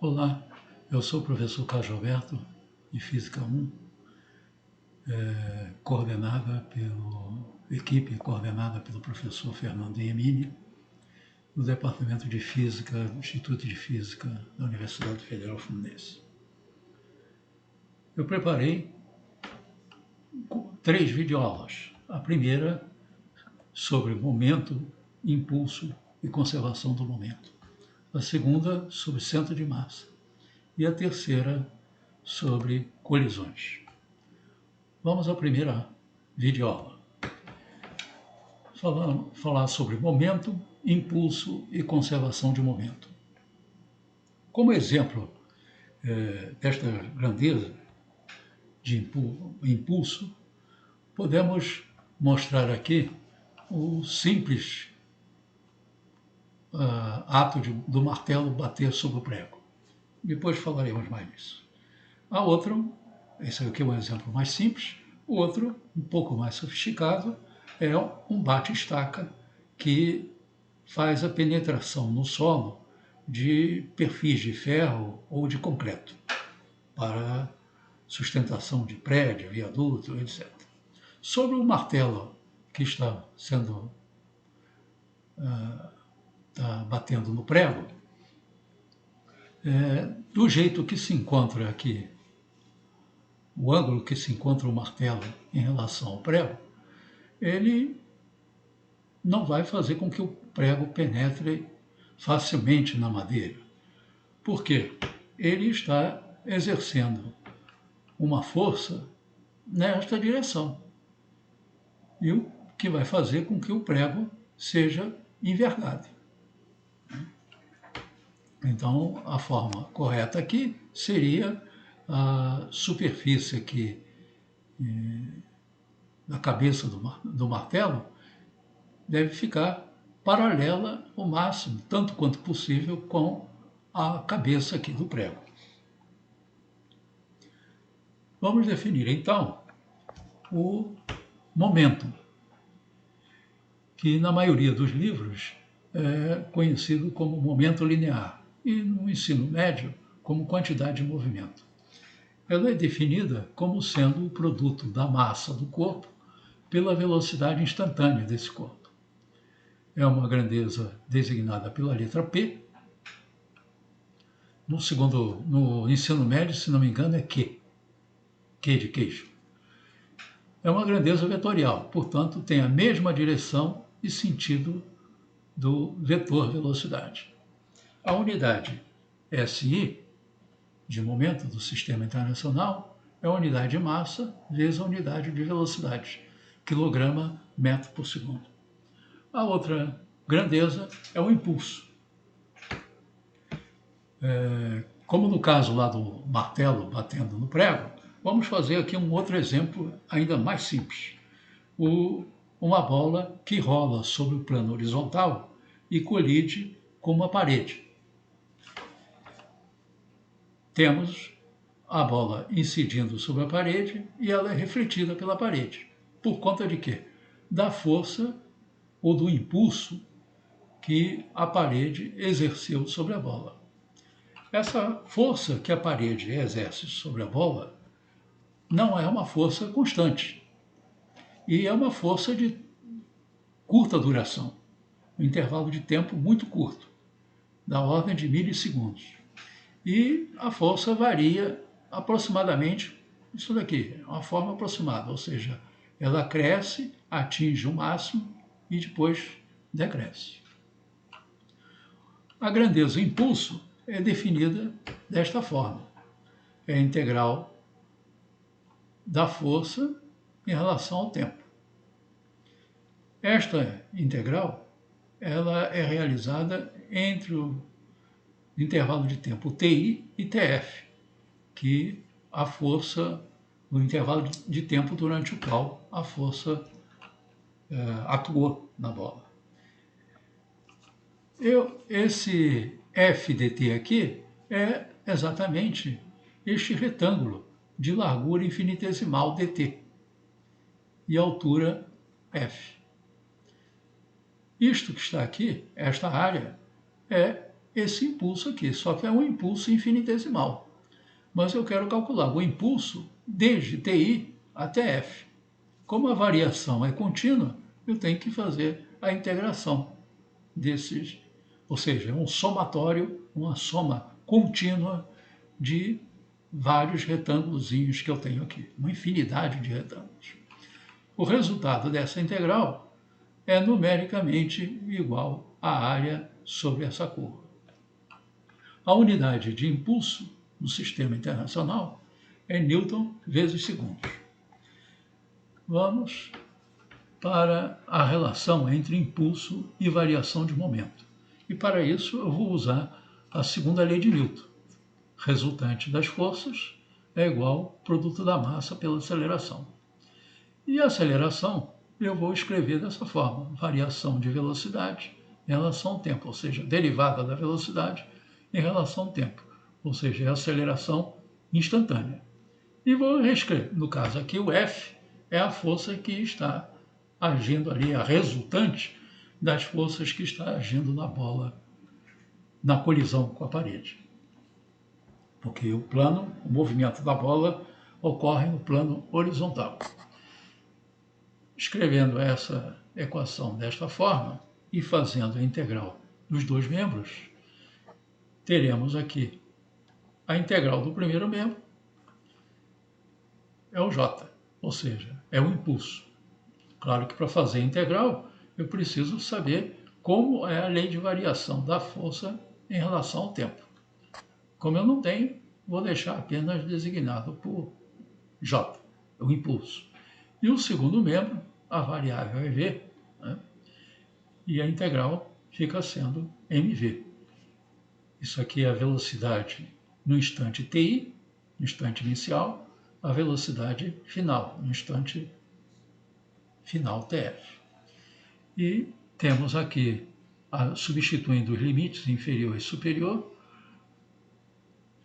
Olá, eu sou o professor Carlos Alberto, de Física 1, equipe coordenada pelo professor Fernando Iemini, do Departamento de Física do Instituto de Física da Universidade Federal Fluminense. Eu preparei 3 videoaulas. A primeira sobre momento, impulso e conservação do momento. A segunda sobre centro de massa. E a terceira sobre colisões. Vamos à primeira videoaula. Falar sobre momento, impulso e conservação de momento. Como exemplo desta grandeza de impulso, podemos mostrar aqui o simples ato do martelo bater sobre o prego. Depois falaremos mais disso. A outra, esse aqui é um exemplo mais simples, o outro, um pouco mais sofisticado, é um bate-estaca que faz a penetração no solo de perfis de ferro ou de concreto para sustentação de prédio, viaduto, etc. Sobre o martelo que está sendo batendo no prego, do jeito que se encontra aqui, o ângulo que se encontra o martelo em relação ao prego, ele não vai fazer com que o prego penetre facilmente na madeira. Por quê? Ele está exercendo uma força nesta direção, e o que vai fazer com que o prego seja envergado. Então, a forma correta aqui seria a superfície aqui da cabeça do martelo deve ficar paralela ao máximo, tanto quanto possível, com a cabeça aqui do prego. Vamos definir, então, o momento, que na maioria dos livros é conhecido como momento linear e no ensino médio como quantidade de movimento. Ela é definida como sendo o produto da massa do corpo pela velocidade instantânea desse corpo. É uma grandeza designada pela letra P. No ensino médio, se não me engano, é Q. Q de queijo. É uma grandeza vetorial, portanto, tem a mesma direção e sentido do vetor velocidade. A unidade SI, de momento do Sistema Internacional, é a unidade de massa vezes a unidade de velocidade, quilograma metro por segundo. A outra grandeza é o impulso. Como no caso lá do martelo batendo no prego, vamos fazer aqui um outro exemplo ainda mais simples. Uma bola que rola sobre o plano horizontal e colide com uma parede. Temos a bola incidindo sobre a parede e ela é refletida pela parede. Por conta de quê? Da força ou do impulso que a parede exerceu sobre a bola. Essa força que a parede exerce sobre a bola não é uma força constante e é uma força de curta duração, um intervalo de tempo muito curto, da ordem de milissegundos. E a força varia aproximadamente, isso daqui, uma forma aproximada, ou seja, ela cresce, atinge o máximo e depois decresce. A grandeza impulso é definida desta forma. É a integral da força em relação ao tempo. Esta integral ela é realizada entre o intervalo de tempo TI e TF, que a força, o intervalo de tempo durante o qual a força atuou na bola. Esse F dt aqui é exatamente este retângulo de largura infinitesimal dt e altura f. Isto que está aqui, esta área, é esse impulso aqui, só que é um impulso infinitesimal. Mas eu quero calcular o impulso desde TI até F. Como a variação é contínua, eu tenho que fazer a integração desses, ou seja, um somatório, uma soma contínua de vários retângulozinhos que eu tenho aqui, uma infinidade de retângulos. O resultado dessa integral é numericamente igual à área sobre essa curva. A unidade de impulso no sistema internacional é Newton vezes segundos. Vamos para a relação entre impulso e variação de momento. E para isso eu vou usar a segunda lei de Newton. Resultante das forças é igual ao produto da massa pela aceleração. E a aceleração eu vou escrever dessa forma, variação de velocidade em relação ao tempo, ou seja, derivada da velocidade em relação ao tempo, ou seja, a aceleração instantânea. E vou reescrever, no caso aqui o F é a força que está agindo ali, a resultante das forças que está agindo na bola, na colisão com a parede. Porque o movimento da bola ocorre no plano horizontal. Escrevendo essa equação desta forma e fazendo a integral dos dois membros, teremos aqui a integral do primeiro membro é o J, ou seja, é o impulso. Claro que para fazer a integral eu preciso saber como é a lei de variação da força em relação ao tempo. Como eu não tenho, vou deixar apenas designado por J, o impulso. E o segundo membro, a variável é V, né? E a integral fica sendo mv. Isso aqui é a velocidade no instante TI, no instante inicial, a velocidade final, no instante final TF. E temos aqui, substituindo os limites inferior e superior,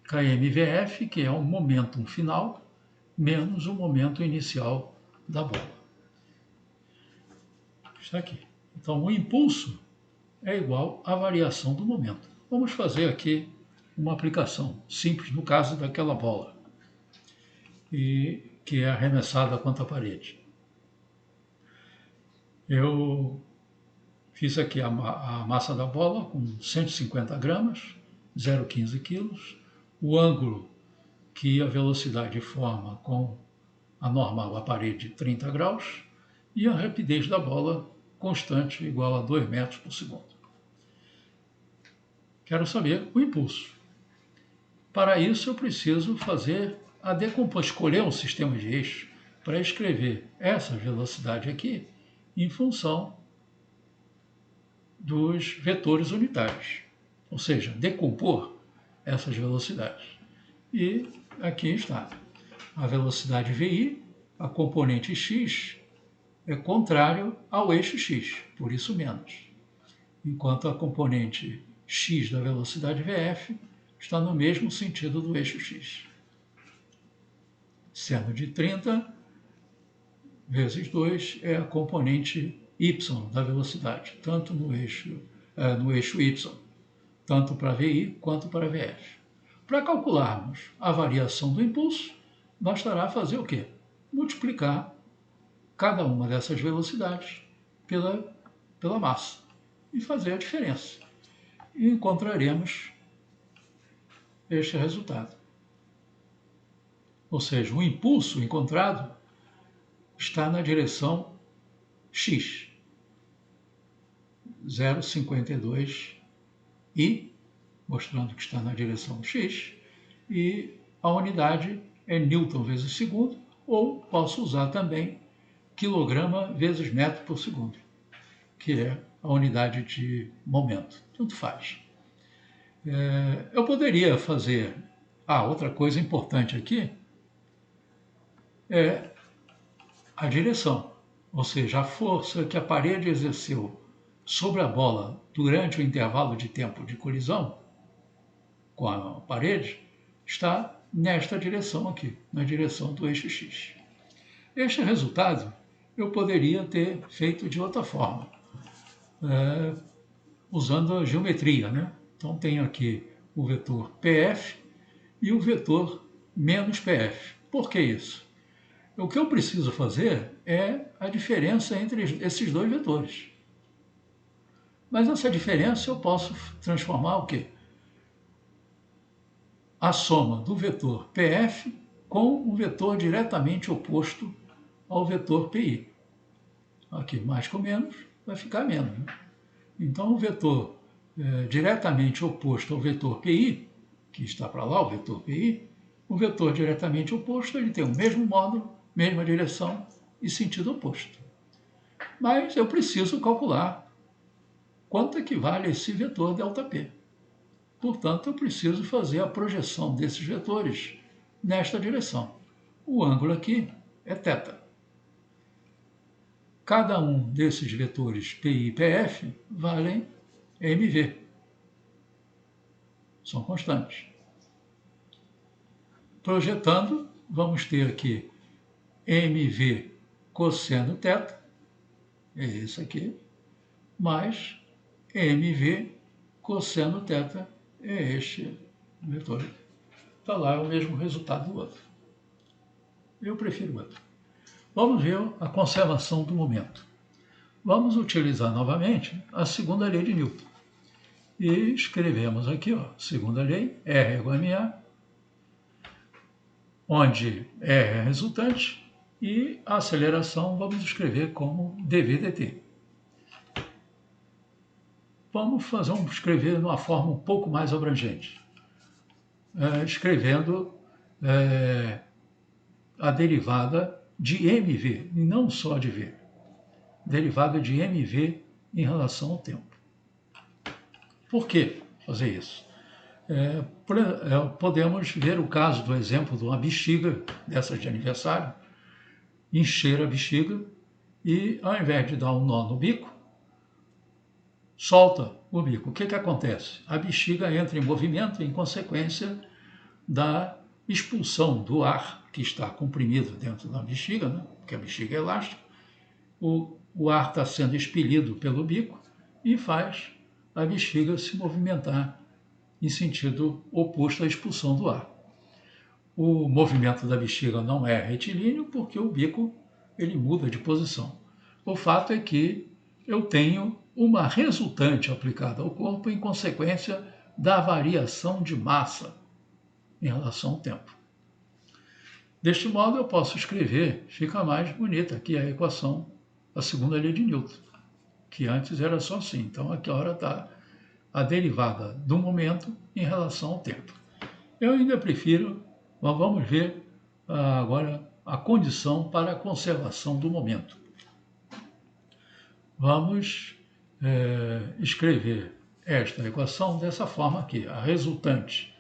kmvf, que é o momento final, menos o momento inicial da bola. Está aqui. Então, o impulso é igual à variação do momento. Vamos fazer aqui uma aplicação simples no caso daquela bola, que é arremessada contra a parede. Eu fiz aqui a massa da bola com 150 gramas, 0,15 quilos, o ângulo que a velocidade forma com a normal à parede 30 graus e a rapidez da bola constante igual a 2 metros por segundo. Quero saber o impulso. Para isso eu preciso fazer escolher um sistema de eixo para escrever essa velocidade aqui em função dos vetores unitários, ou seja, decompor essas velocidades. E aqui está. A velocidade VI, a componente x, é contrário ao eixo x, por isso menos. Enquanto a componente x da velocidade VF está no mesmo sentido do eixo x. Sendo de 30 vezes 2 é a componente y da velocidade, tanto no eixo y, tanto para VI quanto para VF. Para calcularmos a variação do impulso, bastará fazer o quê? Multiplicar cada uma dessas velocidades pela massa e fazer a diferença. E encontraremos este resultado. Ou seja, o impulso encontrado está na direção x, 0,52 i, mostrando que está na direção x, e a unidade é Newton vezes segundo, ou posso usar também quilograma vezes metro por segundo, que é a unidade de momento. Tanto faz. Eu poderia fazer... outra coisa importante aqui é a direção, ou seja, a força que a parede exerceu sobre a bola durante o intervalo de tempo de colisão com a parede está nesta direção aqui, na direção do eixo x. Este resultado eu poderia ter feito de outra forma, usando a geometria, né? Então, tenho aqui o vetor PF e o vetor menos PF. Por que isso? O que eu preciso fazer é a diferença entre esses dois vetores. Mas essa diferença eu posso transformar o quê? A soma do vetor PF com o vetor diretamente oposto ao vetor PI. Aqui, mais com menos, vai ficar menos. Né? Então, o vetor diretamente oposto ao vetor PI, que está para lá, o vetor PI, o vetor diretamente oposto ele tem o mesmo módulo, mesma direção e sentido oposto. Mas eu preciso calcular quanto equivale esse vetor ΔP. Portanto, eu preciso fazer a projeção desses vetores nesta direção. O ângulo aqui é θ. Cada um desses vetores PI e PF valem mv. São constantes. Projetando, vamos ter aqui mv cosseno θ, é esse aqui, mais mv cosseno θ, é este vetor. Está lá, é o mesmo resultado do outro. Eu prefiro o outro. Vamos ver a conservação do momento. Vamos utilizar novamente a segunda lei de Newton. E escrevemos aqui, ó, segunda lei, R igual a MA, onde R é a resultante e a aceleração vamos escrever como dv/dt. Vamos escrever de uma forma um pouco mais abrangente, escrevendo a derivada de mv, e não só de v. Derivada de mv em relação ao tempo. Por que fazer isso? Podemos ver o caso do exemplo de uma bexiga, dessa de aniversário, encher a bexiga e, ao invés de dar um nó no bico, solta o bico. O que acontece? A bexiga entra em movimento em consequência da expulsão do ar que está comprimido dentro da bexiga, né? Porque a bexiga é elástica. O ar está sendo expelido pelo bico e faz a bexiga se movimentar em sentido oposto à expulsão do ar. O movimento da bexiga não é retilíneo porque o bico ele muda de posição. O fato é que eu tenho uma resultante aplicada ao corpo em consequência da variação de massa em relação ao tempo. Deste modo eu posso escrever, fica mais bonita aqui a equação, a segunda lei de Newton, que antes era só assim. Então aqui agora está a derivada do momento em relação ao tempo. Eu ainda prefiro, mas vamos ver agora a condição para a conservação do momento. Vamos escrever esta equação dessa forma aqui. A resultante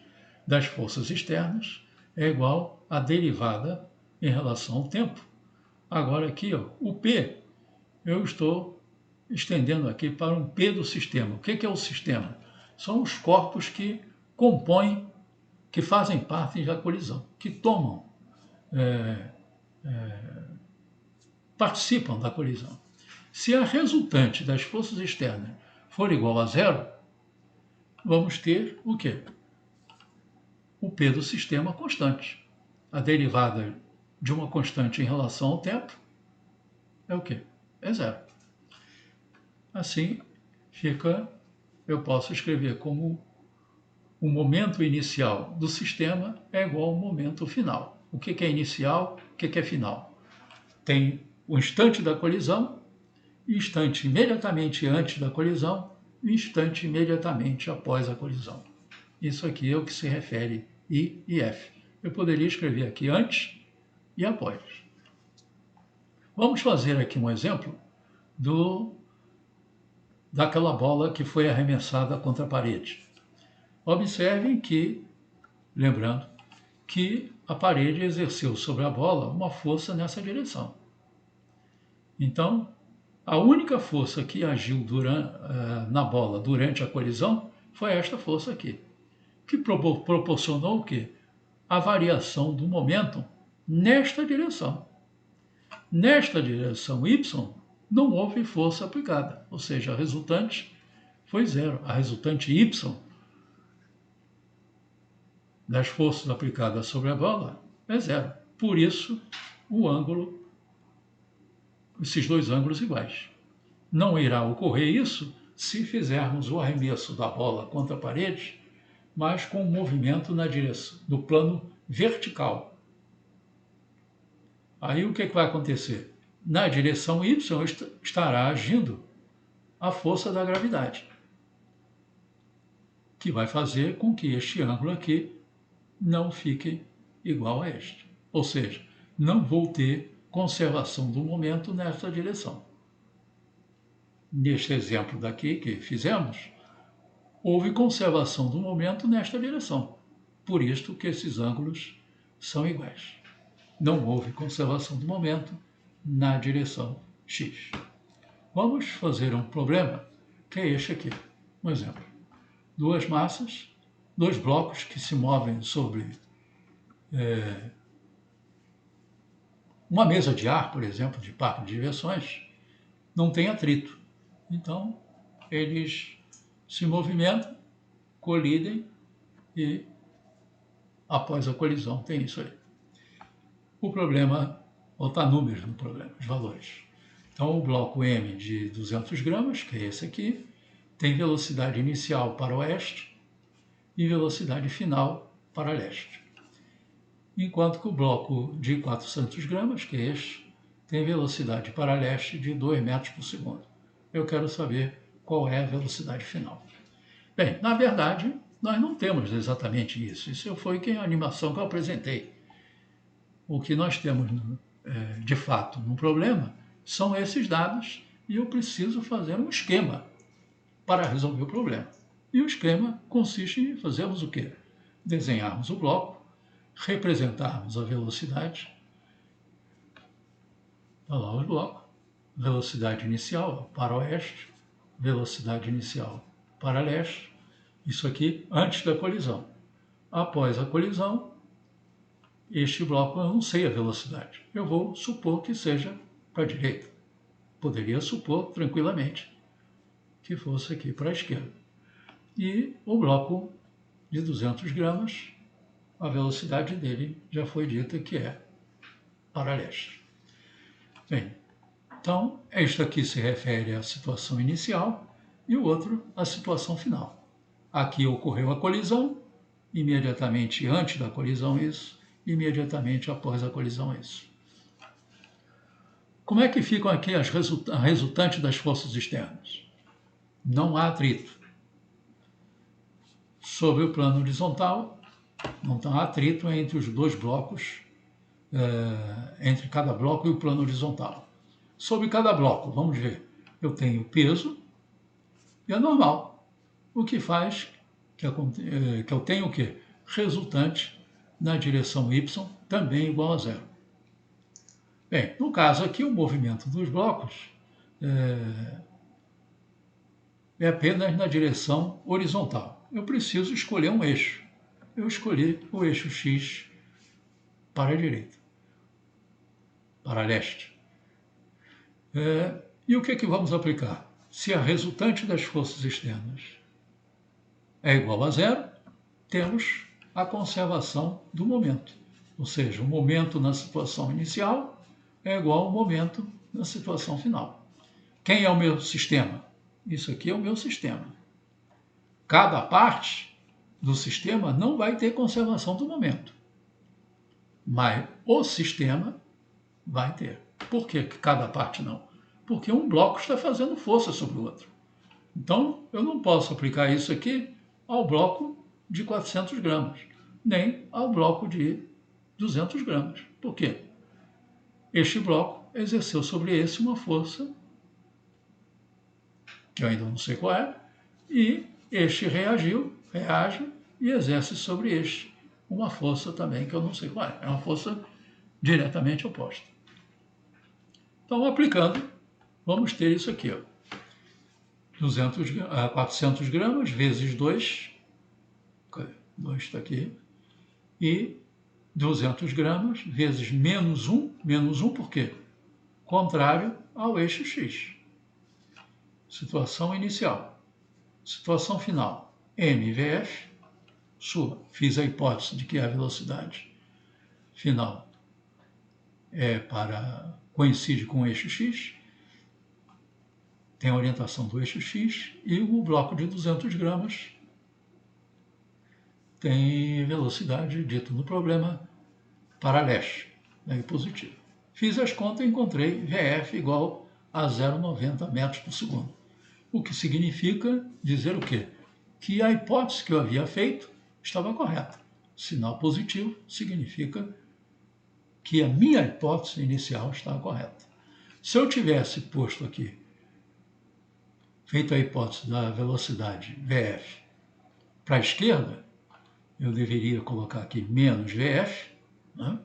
das forças externas é igual à derivada em relação ao tempo. Agora aqui, ó, o P, eu estou estendendo aqui para um P do sistema. O que é o sistema? São os corpos que compõem, que fazem parte da colisão, que tomam, participam da colisão. Se a resultante das forças externas for igual a zero, vamos ter o quê? O P do sistema constante. A derivada de uma constante em relação ao tempo é o quê? É zero. Assim, eu posso escrever como o momento inicial do sistema é igual ao momento final. O que é inicial? O que é final? Tem o instante da colisão, instante imediatamente antes da colisão e instante imediatamente após a colisão. Isso aqui é o que se refere I e F. Eu poderia escrever aqui antes e após. Vamos fazer aqui um exemplo daquela bola que foi arremessada contra a parede. Observem que, lembrando, que a parede exerceu sobre a bola uma força nessa direção. Então, a única força que agiu na bola durante a colisão foi esta força aqui, que proporcionou o quê? A variação do momento nesta direção. Nesta direção y, não houve força aplicada, ou seja, a resultante foi zero. A resultante y das forças aplicadas sobre a bola é zero. Por isso, o ângulo, esses dois ângulos iguais. Não irá ocorrer isso se fizermos o arremesso da bola contra a parede, mas com um movimento na direção do plano vertical. Aí o que vai acontecer? Na direção y estará agindo a força da gravidade, que vai fazer com que este ângulo aqui não fique igual a este. Ou seja, não vou ter conservação do momento nesta direção. Neste exemplo daqui que fizemos, houve conservação do momento nesta direção. Por isto que esses ângulos são iguais. Não houve conservação do momento na direção x. Vamos fazer um problema que é este aqui. Um exemplo. Duas massas, dois blocos que se movem sobre uma mesa de ar, por exemplo, de parque de diversões, não tem atrito. Então, eles se movimentam, colidem e, após a colisão, tem isso aí. O problema, botar números no problema, os valores. Então, o bloco M de 200 gramas, que é esse aqui, tem velocidade inicial para oeste e velocidade final para leste. Enquanto que o bloco de 400 gramas, que é este, tem velocidade para leste de 2 metros por segundo. Eu quero saber qual é a velocidade final. Bem, na verdade, nós não temos exatamente isso. Isso foi a animação que eu apresentei. O que nós temos, de fato, no problema, são esses dados e eu preciso fazer um esquema para resolver o problema. E o esquema consiste em fazermos o quê? Desenharmos o bloco, representarmos a velocidade, olha lá o bloco, velocidade inicial para oeste, velocidade inicial para leste, isso aqui antes da colisão. Após a colisão, este bloco eu não sei a velocidade. Eu vou supor que seja para a direita. Poderia supor tranquilamente que fosse aqui para a esquerda. E o bloco de 200 gramas, a velocidade dele já foi dita que é para leste. Bem, então, este aqui se refere à situação inicial e o outro à situação final. Aqui ocorreu a colisão, imediatamente antes da colisão isso, imediatamente após a colisão isso. Como é que ficam aqui as resultantes das forças externas? Não há atrito. Sobre o plano horizontal, não há atrito entre os dois blocos, entre cada bloco e o plano horizontal. Sobre cada bloco, vamos ver, eu tenho peso e é normal, o que faz que eu tenho o quê? Resultante na direção y também igual a zero. Bem, no caso aqui, o movimento dos blocos é apenas na direção horizontal. Eu preciso escolher um eixo. Eu escolhi o eixo x para a direita, para leste. E o que é que vamos aplicar? Se a resultante das forças externas é igual a zero, temos a conservação do momento. Ou seja, o momento na situação inicial é igual ao momento na situação final. Quem é o meu sistema? Isso aqui é o meu sistema. Cada parte do sistema não vai ter conservação do momento, mas o sistema vai ter. Por que cada parte não? Porque um bloco está fazendo força sobre o outro. Então, eu não posso aplicar isso aqui ao bloco de 400 gramas, nem ao bloco de 200 gramas. Por quê? Este bloco exerceu sobre esse uma força, que eu ainda não sei qual é, e este reage e exerce sobre este uma força também que eu não sei qual é. É uma força diretamente oposta. Então, aplicando, vamos ter isso aqui, ó. 400 gramas vezes 2, 2 está aqui, e 200 gramas vezes menos 1 por quê? Contrário ao eixo x. Situação inicial. Situação final, mvf fiz a hipótese de que a velocidade final coincide com o eixo x, tem a orientação do eixo x, e o bloco de 200 gramas tem velocidade, dito no problema, para leste, né, positivo. Fiz as contas e encontrei VF igual a 0,90 metros por segundo. O que significa dizer o quê? Que a hipótese que eu havia feito estava correta. Sinal positivo significa que a minha hipótese inicial estava correta. Se eu tivesse posto aqui, feito a hipótese da velocidade VF para a esquerda, eu deveria colocar aqui menos VF, né?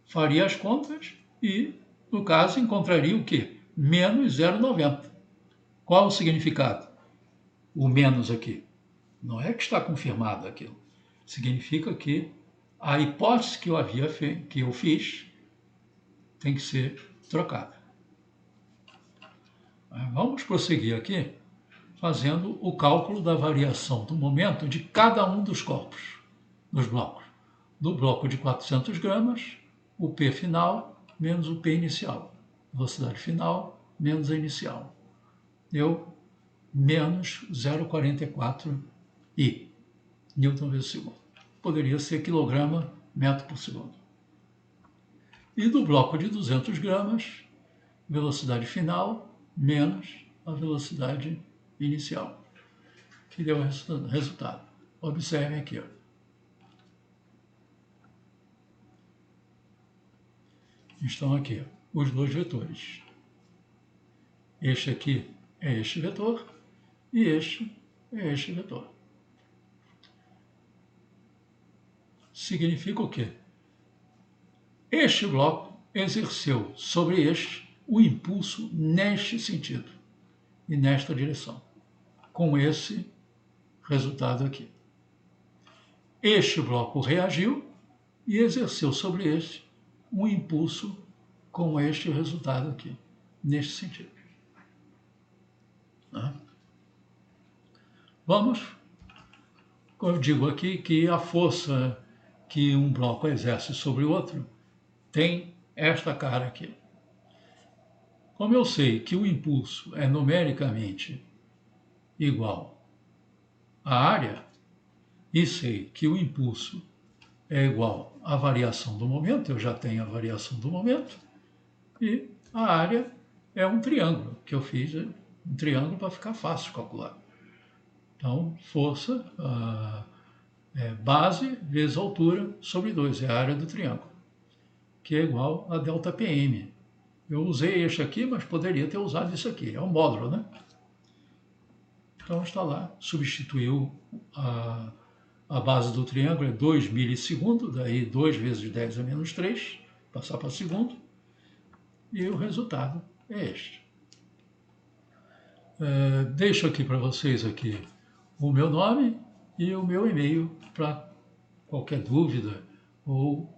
Faria as contas e, no caso, encontraria o quê? Menos 0,90. Qual o significado? O menos aqui. Não é que está confirmado aquilo. Significa que a hipótese que eu fiz tem que ser trocada. Vamos prosseguir aqui fazendo o cálculo da variação do momento de cada um dos corpos, dos blocos. Do bloco de 400 gramas, o P final menos o P inicial. Velocidade final menos a inicial. Deu menos 0,44 I, Newton vezes segundo. Poderia ser quilograma metro por segundo. E do bloco de 200 gramas, velocidade final menos a velocidade inicial, que deu o resultado. Observem aqui, ó. Estão aqui os dois vetores. Este aqui é este vetor e este é este vetor. Significa o quê? Este bloco exerceu sobre este o impulso neste sentido e nesta direção, com esse resultado aqui. Este bloco reagiu e exerceu sobre este um impulso com este resultado aqui, neste sentido. Vamos, eu digo aqui que a força que um bloco exerce sobre o outro tem esta cara aqui. Como eu sei que o impulso é numericamente igual à área, e sei que o impulso é igual à variação do momento, eu já tenho a variação do momento, e a área é um triângulo, que eu fiz um triângulo para ficar fácil de calcular. Então, força, base vezes altura sobre 2, é a área do triângulo, que é igual a ΔPm. Eu usei este aqui, mas poderia ter usado isso aqui, é um módulo, né? Então está lá, substituiu a base do triângulo, é 2 milissegundos, daí 2 vezes 10 a menos 3, passar para segundo, e o resultado é este. Deixo aqui para vocês aqui o meu nome e o meu e-mail para qualquer dúvida ou